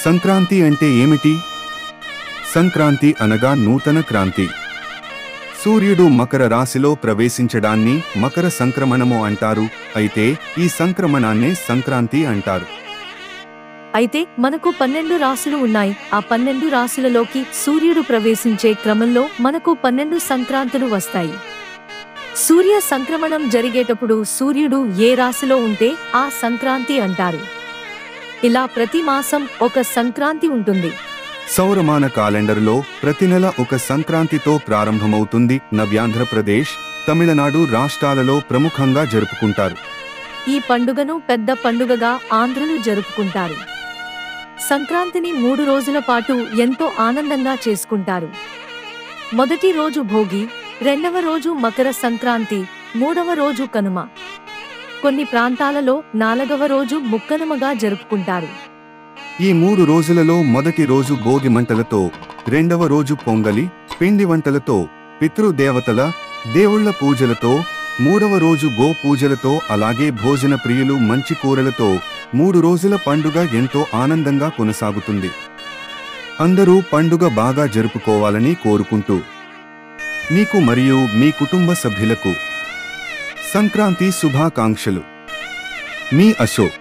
సంక్రాంతి అంటే ఏమిటి? సంక్రాంతి అనగా నూతన క్రాంతి. సూర్యుడు మకర రాశిలో ప్రవేశించడాన్ని మకర సంక్రమణము అంటారు. అయితే ఈ సంక్రమణాన్నే సంక్రాంతి అంటారు. అయితే మనకు 12 రాశులు ఉన్నాయి. ఆ 12 రాశులలోకి సూర్యుడు ప్రవేశించే క్రమంలో మనకు 12 సంక్రాంతులు వస్తాయి. సూర్య సంక్రమణం జరిగేటప్పుడు సూర్యుడు ఏ రాశిలో ఉంటే ఆ సంక్రాంతి అంటారు. ఇలా ప్రతి మాసం ఒక సంక్రాంతి ఉంటుంది. సౌరమాన క్యాలెండర్లో ప్రతి నెల ఒక సంక్రాంతితో ప్రారంభమవుతుంది. నవ్యాంధ్రప్రదేశ్, తమిళనాడు రాష్ట్రాలలో ప్రముఖంగా జరుపుకుంటారు. ఈ పండుగను పెద్ద పండుగగా ఆంధ్రులు జరుపుకుంటారు. సంక్రాంతిని 3 రోజుల పాటు ఎంతో ఆనందంగా చేసుకుంటారు. మొదటి రోజు భోగి, రెండవ రోజు మకర సంక్రాంతి, మూడవ రోజు కనుమ. కొన్ని ప్రాంతాలలో 4వ రోజు ముక్కనుమగా జరుపుకుంటారు. ఈ 3 రోజులలో మొదటి రోజు భోగి మంటలతో, రెండవ రోజు పొంగలి, పిండి వంటలతో, పితృదేవతల, దేవుళ్ల పూజలతో, మూడవ రోజు గో పూజలతో, అలాగే భోజన ప్రియులు మంచి కూరలతో 3 రోజుల పండుగ ఎంతో ఆనందంగా కొనసాగుతుంది. అందరూ పండుగ బాగా జరుపుకోవాలని కోరుకుంటూ మీకు మరియు మీ కుటుంబ సభ్యులకు సంక్రాంతి శుభాకాంక్షలు. మీ అశోక్.